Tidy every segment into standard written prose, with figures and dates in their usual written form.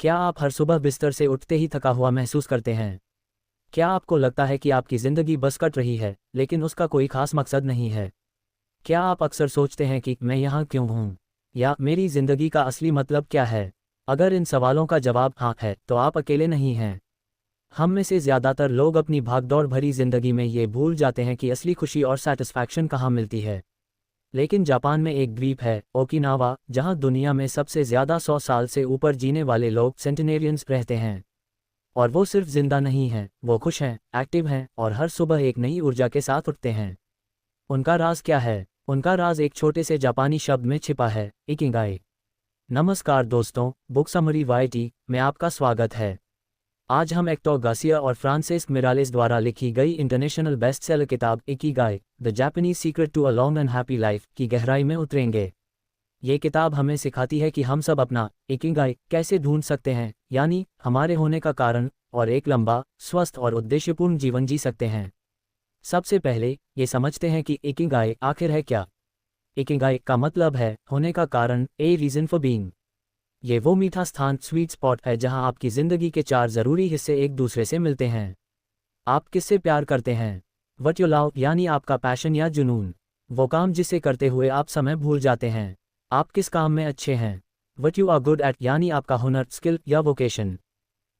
क्या आप हर सुबह बिस्तर से उठते ही थका हुआ महसूस करते हैं? क्या आपको लगता है कि आपकी ज़िंदगी बस कट रही है, लेकिन उसका कोई खास मकसद नहीं है? क्या आप अक्सर सोचते हैं कि मैं यहाँ क्यों हूँ? या मेरी ज़िंदगी का असली मतलब क्या है? अगर इन सवालों का जवाब हाँ है, तो आप अकेले नहीं हैं। हम में से ज़्यादातर लोग अपनी भागदौड़ भरी ज़िंदगी में ये भूल जाते हैं कि असली खुशी और सैटिस्फैक्शन कहाँ मिलती है। लेकिन जापान में एक द्वीप है, ओकिनावा, जहाँ दुनिया में सबसे ज़्यादा 100 साल से ऊपर जीने वाले लोग सेंटिनेरियंस रहते हैं। और वो सिर्फ जिंदा नहीं हैं, वो खुश हैं, एक्टिव हैं और हर सुबह एक नई ऊर्जा के साथ उठते हैं। उनका राज क्या है? उनका राज एक छोटे से जापानी शब्द में छिपा है, इकिगाई। नमस्कार दोस्तों, बुक समरी वाईटी में आपका स्वागत है। आज हम हेक्टर गार्सिया और फ्रांसिस्क मिरालेस द्वारा लिखी गई इंटरनेशनल बेस्टसेलर किताब Ikigai, the Japanese secret to a long and happy life की गहराई में उतरेंगे। ये किताब हमें सिखाती है कि हम सब अपना इकिगाई कैसे ढूंढ सकते हैं, यानी हमारे होने का कारण, और एक लंबा, स्वस्थ और उद्देश्यपूर्ण जीवन जी सकते हैं। सबसे पहले ये समझते हैं कि इकिगाई आखिर है क्या। इकिगाई का मतलब है होने का कारण, ए रीजन फॉर बीइंग। ये वो मीठा स्थान, स्वीट स्पॉट है जहां आपकी जिंदगी के 4 जरूरी हिस्से एक दूसरे से मिलते हैं। आप किससे प्यार करते हैं? व्हाट यू लव, यानी आपका पैशन या जुनून, वो काम जिसे करते हुए आप समय भूल जाते हैं। आप किस काम में अच्छे हैं? What you are good at, यानी आपका हुनर, स्किल या वोकेशन।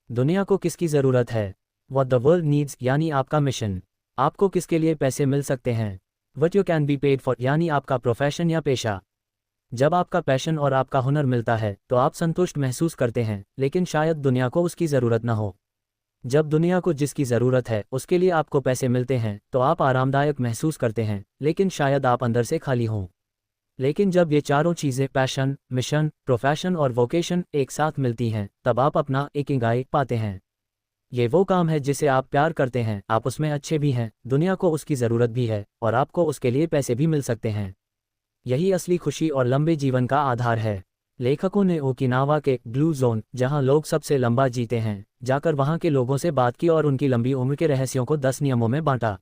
दुनिया को किसकी ज़रूरत है? व्हाट द वर्ल्ड नीड्स, यानी आपका मिशन। आपको किसके लिए पैसे मिल सकते हैं? What you can be paid for, यानी आपका प्रोफेशन या पेशा। जब आपका पैशन और आपका हुनर मिलता है तो आप संतुष्ट महसूस करते हैं, लेकिन शायद दुनिया को उसकी ज़रूरत न हो। जब दुनिया को जिसकी ज़रूरत है उसके लिए आपको पैसे मिलते हैं तो आप आरामदायक महसूस करते हैं, लेकिन शायद आप अंदर से खाली हों। लेकिन जब ये चारों चीज़ें, पैशन, मिशन, प्रोफेशन और वोकेशन, एक साथ मिलती हैं, तब आप अपना इकिगाई पाते हैं। ये वो काम है जिसे आप प्यार करते हैं, आप उसमें अच्छे भी हैं, दुनिया को उसकी ज़रूरत भी है, और आपको उसके लिए पैसे भी मिल सकते हैं। यही असली खुशी और लंबे जीवन का आधार है। लेखकों ने ओकिनावा के ब्लू जोन, जहां लोग सबसे लंबा जीते हैं, जाकर वहां के लोगों से बात की और उनकी लंबी उम्र के रहस्यों को 10 नियमों में बांटा।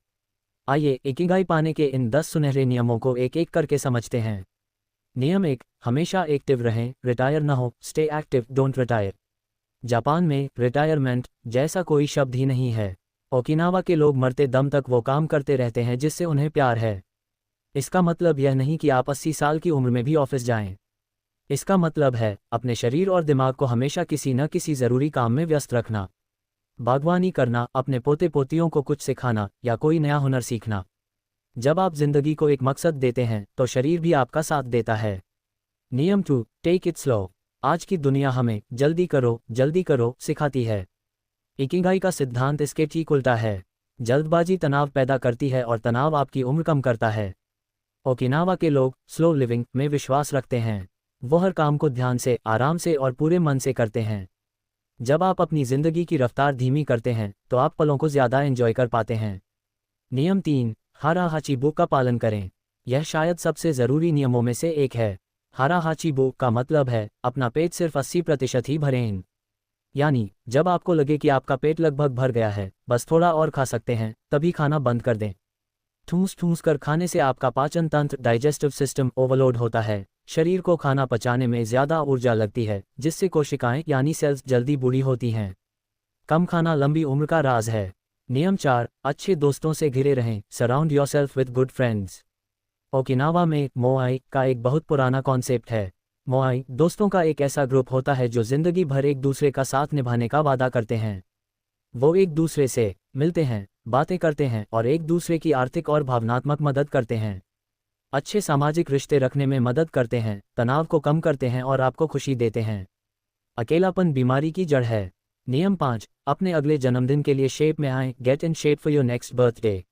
आइए इकिगाई पाने के इन 10 सुनहरे नियमों को एक एक करके समझते हैं। नियम 1, हमेशा एक्टिव रहें, रिटायर न हो, stay active, don't retire. Japan में रिटायरमेंट जैसा कोई शब्द ही नहीं है। ओकिनावा के लोग मरते दम तक वो काम करते रहते हैं जिससे उन्हें प्यार है। इसका मतलब यह नहीं कि आप 80 साल की उम्र में भी ऑफिस जाएं। इसका मतलब है अपने शरीर और दिमाग को हमेशा किसी न किसी ज़रूरी काम में व्यस्त रखना। बागवानी करना, अपने पोते पोतियों को कुछ सिखाना, या कोई नया हुनर सीखना। जब आप जिंदगी को एक मकसद देते हैं तो शरीर भी आपका साथ देता है। नियम 2, टेक इट स्लो। आज की दुनिया हमें जल्दी करो सिखाती है। इकिगाई का सिद्धांत इसके ठीक उल्टा है। जल्दबाजी तनाव पैदा करती है और तनाव आपकी उम्र कम करता है। ओकिनावा के लोग स्लो लिविंग में विश्वास रखते हैं। वो हर काम को ध्यान से, आराम से और पूरे मन से करते हैं। जब आप अपनी ज़िंदगी की रफ्तार धीमी करते हैं तो आप पलों को ज़्यादा एंजॉय कर पाते हैं। नियम 3, हारा हाचिबो का पालन करें। यह शायद सबसे ज़रूरी नियमों में से एक है। हारा हाचिबो का मतलब है अपना पेट सिर्फ 80% ही भरें। यानी जब आपको लगे कि आपका पेट लगभग भर गया है, बस थोड़ा और खा सकते हैं, तभी खाना बंद कर दें। ठूस ठूस कर खाने से आपका पाचन तंत्र, डाइजेस्टिव सिस्टम ओवरलोड होता है। शरीर को खाना पचाने में ज़्यादा ऊर्जा लगती है, जिससे कोशिकाएं यानी सेल्स जल्दी बूढ़ी होती हैं। कम खाना लंबी उम्र का राज है। नियम 4, अच्छे दोस्तों से घिरे रहें, surround yourself with good friends. Okinawa में मोआई का एक बहुत पुराना कॉन्सेप्ट है। मोआई दोस्तों का एक ऐसा ग्रुप होता है जो जिंदगी भर एक दूसरे का साथ निभाने का वादा करते हैं। वो एक दूसरे से मिलते हैं, बातें करते हैं और एक दूसरे की आर्थिक और भावनात्मक मदद करते हैं। अच्छे सामाजिक रिश्ते रखने में मदद करते हैं, तनाव को कम करते हैं और आपको खुशी देते हैं। अकेलापन बीमारी की जड़ है। नियम 5, अपने अगले जन्मदिन के लिए शेप में आएं, get in shape for your next birthday.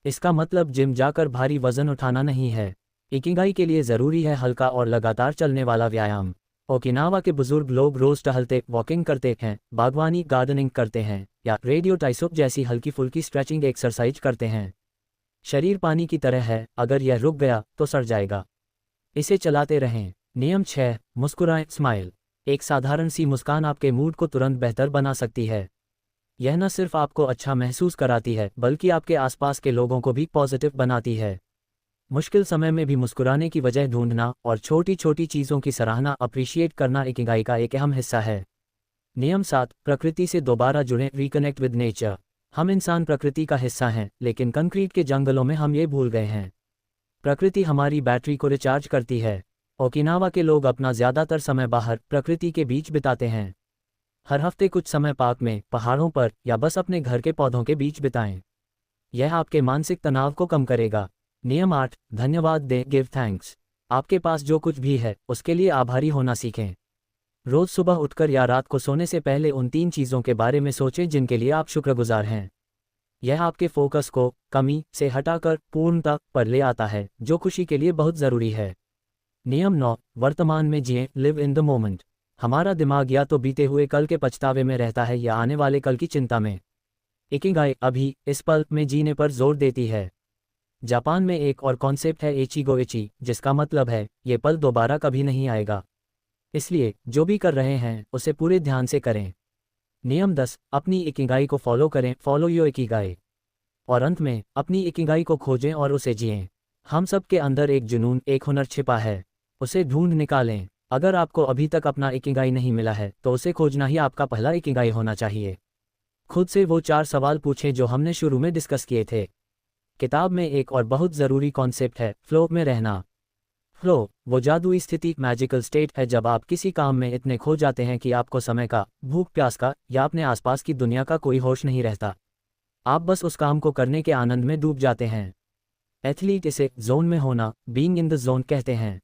इसका मतलब जिम जाकर भारी वजन उठाना नहीं है। इकिगाई के लिए ज़रूरी है हल्का और लगातार चलने वाला व्यायाम। ओकिनावा के बुजुर्ग लोग रोज़ टहलते, वॉकिंग करते हैं, बागवानी, गार्डनिंग करते हैं, या रेडियो टाइसोप जैसी हल्की फुल्की स्ट्रेचिंग एक्सरसाइज करते हैं। शरीर पानी की तरह है, अगर यह रुक गया तो सड़ जाएगा। इसे चलाते रहें। नियम 6, मुस्कुराएं, स्माइल। एक साधारण सी मुस्कान आपके मूड को तुरंत बेहतर बना सकती है। यह न सिर्फ आपको अच्छा महसूस कराती है, बल्कि आपके आसपास के लोगों को भी पॉजिटिव बनाती है। मुश्किल समय में भी मुस्कुराने की वजह ढूंढना और छोटी छोटी चीज़ों की सराहना, अप्रिशिएट करना इकिगाई का एक अहम हिस्सा है। नियम 7, प्रकृति से दोबारा जुड़ें, रिकनेक्ट विद नेचर। हम इंसान प्रकृति का हिस्सा हैं, लेकिन कंक्रीट के जंगलों में हम ये भूल गए हैं। प्रकृति हमारी बैटरी को रिचार्ज करती है। ओकिनावा के लोग अपना ज़्यादातर समय बाहर प्रकृति के बीच बिताते हैं। हर हफ्ते कुछ समय पार्क में, पहाड़ों पर या बस अपने घर के पौधों के बीच बिताएं। यह आपके मानसिक तनाव को कम करेगा। नियम 8, धन्यवाद दें, गिव थैंक्स। आपके पास जो कुछ भी है उसके लिए आभारी होना सीखें। रोज सुबह उठकर या रात को सोने से पहले उन 3 चीज़ों के बारे में सोचें जिनके लिए आप शुक्रगुजार हैं। यह आपके फोकस को कमी से हटाकर पूर्णता पर ले आता है, जो खुशी के लिए बहुत ज़रूरी है। नियम 9, वर्तमान में जिएं, लिव इन द मोमेंट। हमारा दिमाग या तो बीते हुए कल के पछतावे में रहता है या आने वाले कल की चिंता में। इकिगाई अभी इस पल में जीने पर जोर देती है। जापान में एक और कॉन्सेप्ट है एचिगो एची, जिसका मतलब है ये पल दोबारा कभी नहीं आएगा, इसलिए जो भी कर रहे हैं उसे पूरे ध्यान से करें। नियम 10, अपनी इकिगाई को फॉलो करें, फॉलो योर इकिगाई। और अंत में अपनी इकिगाई को खोजें और उसे जिएं। हम सब के अंदर एक जुनून, एक हुनर छिपा है, उसे ढूंढ निकालें। अगर आपको अभी तक अपना इकिगाई नहीं मिला है तो उसे खोजना ही आपका पहला इकिगाई होना चाहिए। खुद से वो 4 सवाल पूछें जो हमने शुरू में डिस्कस किए थे। किताब में एक और बहुत ज़रूरी कॉन्सेप्ट है, फ्लो में रहना। फ्लो वो जादुई स्थिति, मैजिकल स्टेट है जब आप किसी काम में इतने खो जाते हैं कि आपको समय का, भूख प्यास का या अपने आसपास की दुनिया का कोई होश नहीं रहता। आप बस उस काम को करने के आनंद में डूब जाते हैं। एथलीट इसे जोन में होना, बीइंग इन द जोन कहते हैं।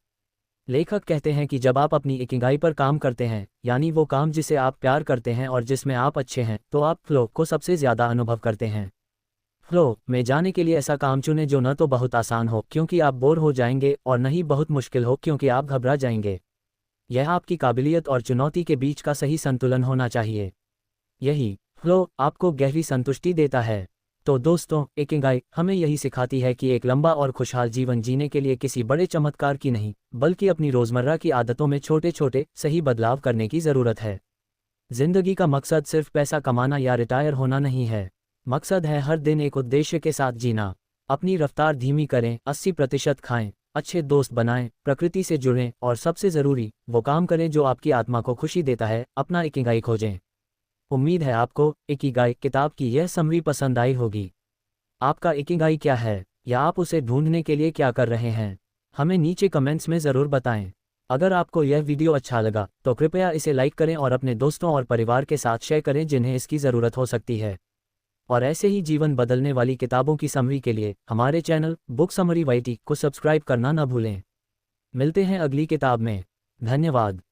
लेखक कहते हैं कि जब आप अपनी इकिगाई पर काम करते हैं, यानी वो काम जिसे आप प्यार करते हैं और जिसमें आप अच्छे हैं, तो आप फ्लो को सबसे ज़्यादा अनुभव करते हैं। फ्लो में जाने के लिए ऐसा काम चुनें जो न तो बहुत आसान हो क्योंकि आप बोर हो जाएंगे और न ही बहुत मुश्किल हो क्योंकि आप घबरा जाएंगे। यह आपकी काबिलियत और चुनौती के बीच का सही संतुलन होना चाहिए। यही फ्लो आपको गहरी संतुष्टि देता है। तो दोस्तों, इकिगाई हमें यही सिखाती है कि एक लंबा और खुशहाल जीवन जीने के लिए किसी बड़े चमत्कार की नहीं, बल्कि अपनी रोज़मर्रा की आदतों में छोटे छोटे सही बदलाव करने की ज़रूरत है। जिंदगी का मकसद सिर्फ पैसा कमाना या रिटायर होना नहीं है। मकसद है हर दिन एक उद्देश्य के साथ जीना। अपनी रफ्तार धीमी करें, 80% खाएं, अच्छे दोस्त बनाएं, प्रकृति से जुड़ें और सबसे ज़रूरी वो काम करें जो आपकी आत्मा को खुशी देता है। अपना इकिगाई खोजें। उम्मीद है आपको इकिगाई किताब की यह समरी पसंद आई होगी। आपका इकिगाई क्या है, या आप उसे ढूंढने के लिए क्या कर रहे हैं? हमें नीचे कमेंट्स में ज़रूर बताएं। अगर आपको यह वीडियो अच्छा लगा तो कृपया इसे लाइक करें और अपने दोस्तों और परिवार के साथ शेयर करें जिन्हें इसकी ज़रूरत हो सकती है। और ऐसे ही जीवन बदलने वाली किताबों की समरी के लिए हमारे चैनल बुक समरी वाईटी को सब्सक्राइब करना न भूलें। मिलते हैं अगली किताब में। धन्यवाद।